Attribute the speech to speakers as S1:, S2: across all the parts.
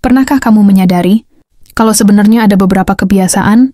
S1: Pernahkah kamu menyadari kalau sebenarnya ada beberapa kebiasaan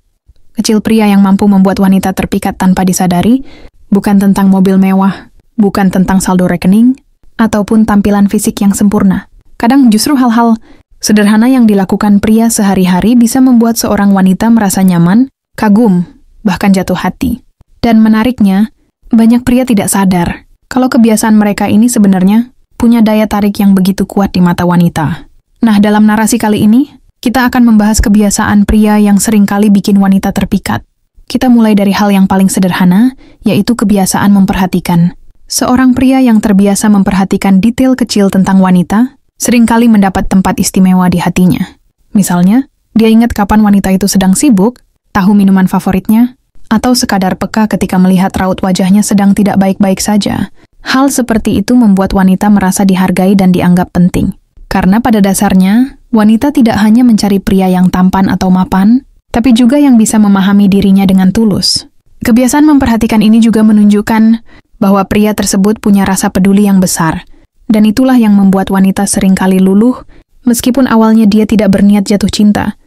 S1: kecil pria yang mampu membuat wanita terpikat tanpa disadari, bukan tentang mobil mewah, bukan tentang saldo rekening, ataupun tampilan fisik yang sempurna. Kadang justru hal-hal sederhana yang dilakukan pria sehari-hari bisa membuat seorang wanita merasa nyaman, kagum, bahkan jatuh hati. Dan menariknya, banyak pria tidak sadar kalau kebiasaan mereka ini sebenarnya punya daya tarik yang begitu kuat di mata wanita. Nah, dalam narasi kali ini, kita akan membahas kebiasaan pria yang seringkali bikin wanita terpikat. Kita mulai dari hal yang paling sederhana, yaitu kebiasaan memperhatikan. Seorang pria yang terbiasa memperhatikan detail kecil tentang wanita, seringkali mendapat tempat istimewa di hatinya. Misalnya, dia ingat kapan wanita itu sedang sibuk, tahu minuman favoritnya, atau sekadar peka ketika melihat raut wajahnya sedang tidak baik-baik saja. Hal seperti itu membuat wanita merasa dihargai dan dianggap penting. Karena pada dasarnya, wanita tidak hanya mencari pria yang tampan atau mapan, tapi juga yang bisa memahami dirinya dengan tulus. Kebiasaan memperhatikan ini juga menunjukkan bahwa pria tersebut punya rasa peduli yang besar, dan itulah yang membuat wanita seringkali luluh, meskipun awalnya dia tidak berniat jatuh cinta.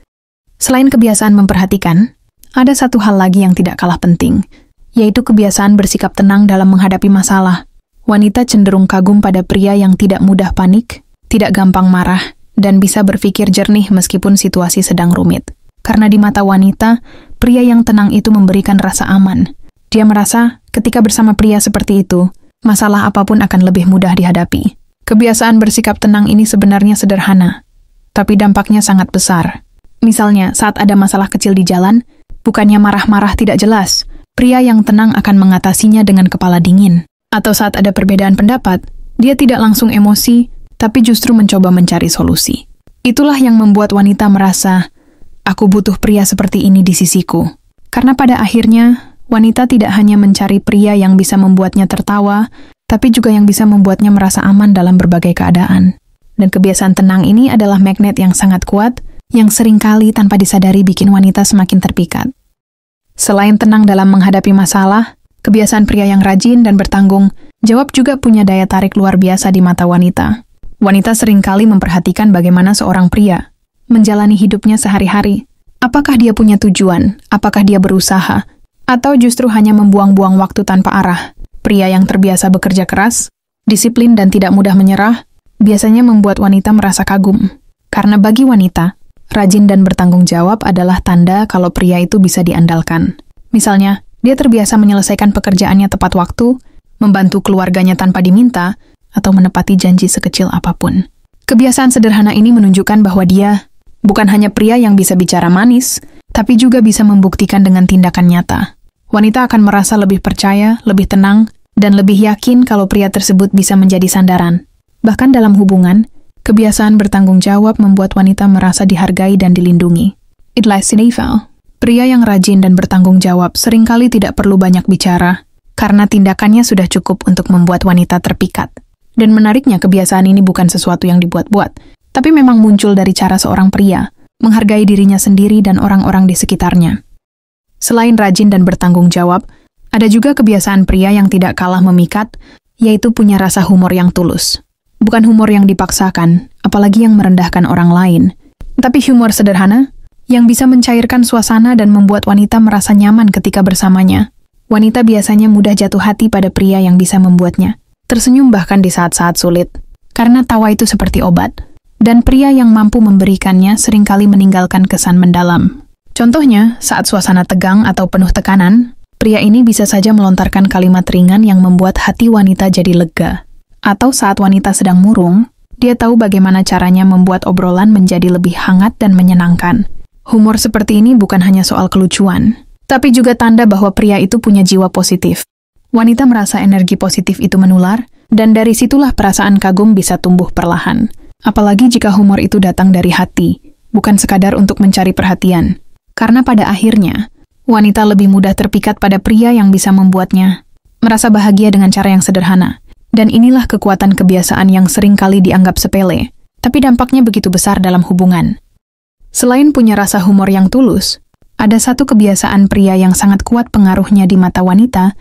S1: Selain kebiasaan memperhatikan, ada satu hal lagi yang tidak kalah penting, yaitu kebiasaan bersikap tenang dalam menghadapi masalah. Wanita cenderung kagum pada pria yang tidak mudah panik, tidak gampang marah, dan bisa berpikir jernih meskipun situasi sedang rumit. Karena di mata wanita, pria yang tenang itu memberikan rasa aman. Dia merasa ketika bersama pria seperti itu, masalah apapun akan lebih mudah dihadapi. Kebiasaan bersikap tenang ini sebenarnya sederhana, tapi dampaknya sangat besar. Misalnya, saat ada masalah kecil di jalan, bukannya marah-marah tidak jelas, pria yang tenang akan mengatasinya dengan kepala dingin. Atau saat ada perbedaan pendapat, dia tidak langsung emosi, tapi justru mencoba mencari solusi. Itulah yang membuat wanita merasa, aku butuh pria seperti ini di sisiku. Karena pada akhirnya, wanita tidak hanya mencari pria yang bisa membuatnya tertawa, tapi juga yang bisa membuatnya merasa aman dalam berbagai keadaan. Dan kebiasaan tenang ini adalah magnet yang sangat kuat, yang seringkali tanpa disadari bikin wanita semakin terpikat. Selain tenang dalam menghadapi masalah, kebiasaan pria yang rajin dan bertanggung jawab juga punya daya tarik luar biasa di mata wanita. Wanita seringkali memperhatikan bagaimana seorang pria menjalani hidupnya sehari-hari. Apakah dia punya tujuan? Apakah dia berusaha? Atau justru hanya membuang-buang waktu tanpa arah? Pria yang terbiasa bekerja keras, disiplin dan tidak mudah menyerah, biasanya membuat wanita merasa kagum. Karena bagi wanita, rajin dan bertanggung jawab adalah tanda kalau pria itu bisa diandalkan. Misalnya, dia terbiasa menyelesaikan pekerjaannya tepat waktu, membantu keluarganya tanpa diminta, atau menepati janji sekecil apapun. Kebiasaan sederhana ini menunjukkan bahwa dia bukan hanya pria yang bisa bicara manis, tapi juga bisa membuktikan dengan tindakan nyata. Wanita akan merasa lebih percaya, lebih tenang, dan lebih yakin kalau pria tersebut bisa menjadi sandaran. Bahkan dalam hubungan, kebiasaan bertanggung jawab membuat wanita merasa dihargai dan dilindungi. Itulah Sinifal. Pria yang rajin dan bertanggung jawab seringkali tidak perlu banyak bicara, karena tindakannya sudah cukup untuk membuat wanita terpikat. Dan menariknya, kebiasaan ini bukan sesuatu yang dibuat-buat, tapi memang muncul dari cara seorang pria menghargai dirinya sendiri dan orang-orang di sekitarnya. Selain rajin dan bertanggung jawab, ada juga kebiasaan pria yang tidak kalah memikat, yaitu punya rasa humor yang tulus. Bukan humor yang dipaksakan, apalagi yang merendahkan orang lain, tapi humor sederhana yang bisa mencairkan suasana dan membuat wanita merasa nyaman ketika bersamanya. Wanita biasanya mudah jatuh hati pada pria yang bisa membuatnya tersenyum bahkan di saat-saat sulit, karena tawa itu seperti obat, dan pria yang mampu memberikannya seringkali meninggalkan kesan mendalam. Contohnya, saat suasana tegang atau penuh tekanan, pria ini bisa saja melontarkan kalimat ringan yang membuat hati wanita jadi lega. Atau saat wanita sedang murung, dia tahu bagaimana caranya membuat obrolan menjadi lebih hangat dan menyenangkan. Humor seperti ini bukan hanya soal kelucuan, tapi juga tanda bahwa pria itu punya jiwa positif. Wanita merasa energi positif itu menular, dan dari situlah perasaan kagum bisa tumbuh perlahan. Apalagi jika humor itu datang dari hati, bukan sekadar untuk mencari perhatian. Karena pada akhirnya, wanita lebih mudah terpikat pada pria yang bisa membuatnya merasa bahagia dengan cara yang sederhana. Dan inilah kekuatan kebiasaan yang seringkali dianggap sepele, tapi dampaknya begitu besar dalam hubungan. Selain punya rasa humor yang tulus, ada satu kebiasaan pria yang sangat kuat pengaruhnya di mata wanita,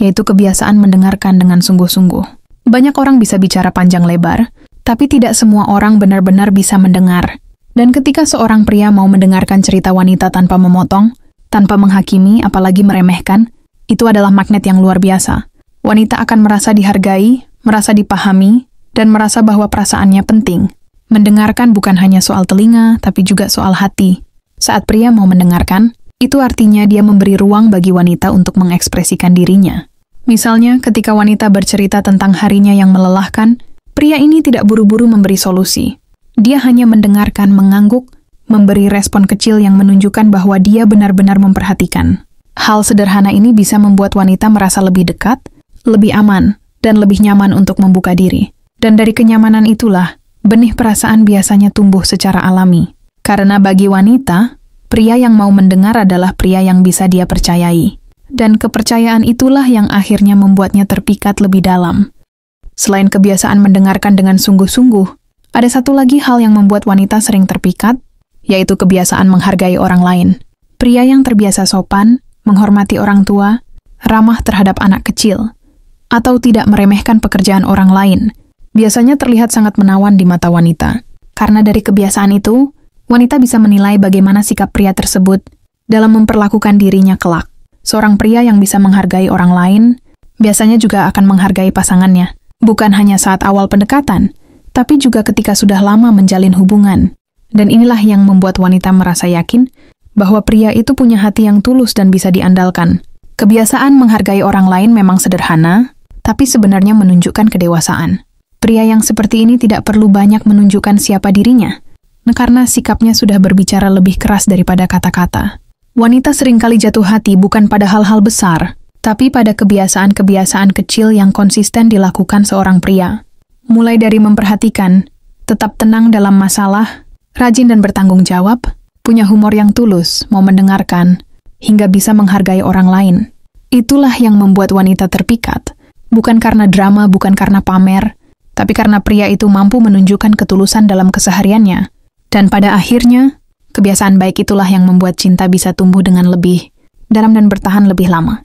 S1: yaitu kebiasaan mendengarkan dengan sungguh-sungguh. Banyak orang bisa bicara panjang lebar, tapi tidak semua orang benar-benar bisa mendengar. Dan ketika seorang pria mau mendengarkan cerita wanita tanpa memotong, tanpa menghakimi, apalagi meremehkan, itu adalah magnet yang luar biasa. Wanita akan merasa dihargai, merasa dipahami, dan merasa bahwa perasaannya penting. Mendengarkan bukan hanya soal telinga, tapi juga soal hati. Saat pria mau mendengarkan, itu artinya dia memberi ruang bagi wanita untuk mengekspresikan dirinya. Misalnya, ketika wanita bercerita tentang harinya yang melelahkan, pria ini tidak buru-buru memberi solusi. Dia hanya mendengarkan, mengangguk, memberi respon kecil yang menunjukkan bahwa dia benar-benar memperhatikan. Hal sederhana ini bisa membuat wanita merasa lebih dekat, lebih aman, dan lebih nyaman untuk membuka diri. Dan dari kenyamanan itulah, benih perasaan biasanya tumbuh secara alami. Karena bagi wanita, pria yang mau mendengar adalah pria yang bisa dia percayai. Dan kepercayaan itulah yang akhirnya membuatnya terpikat lebih dalam. Selain kebiasaan mendengarkan dengan sungguh-sungguh, ada satu lagi hal yang membuat wanita sering terpikat, yaitu kebiasaan menghargai orang lain. Pria yang terbiasa sopan, menghormati orang tua, ramah terhadap anak kecil, atau tidak meremehkan pekerjaan orang lain, biasanya terlihat sangat menawan di mata wanita. Karena dari kebiasaan itu, wanita bisa menilai bagaimana sikap pria tersebut dalam memperlakukan dirinya kelak. Seorang pria yang bisa menghargai orang lain, biasanya juga akan menghargai pasangannya. Bukan hanya saat awal pendekatan, tapi juga ketika sudah lama menjalin hubungan. Dan inilah yang membuat wanita merasa yakin bahwa pria itu punya hati yang tulus dan bisa diandalkan. Kebiasaan menghargai orang lain memang sederhana, tapi sebenarnya menunjukkan kedewasaan. Pria yang seperti ini tidak perlu banyak menunjukkan siapa dirinya, karena sikapnya sudah berbicara lebih keras daripada kata-kata. Wanita seringkali jatuh hati bukan pada hal-hal besar, tapi pada kebiasaan-kebiasaan kecil yang konsisten dilakukan seorang pria. Mulai dari memperhatikan, tetap tenang dalam masalah, rajin dan bertanggung jawab, punya humor yang tulus, mau mendengarkan, hingga bisa menghargai orang lain. Itulah yang membuat wanita terpikat, bukan karena drama, bukan karena pamer, tapi karena pria itu mampu menunjukkan ketulusan dalam kesehariannya. Dan pada akhirnya, kebiasaan baik itulah yang membuat cinta bisa tumbuh dengan lebih dalam dan bertahan lebih lama.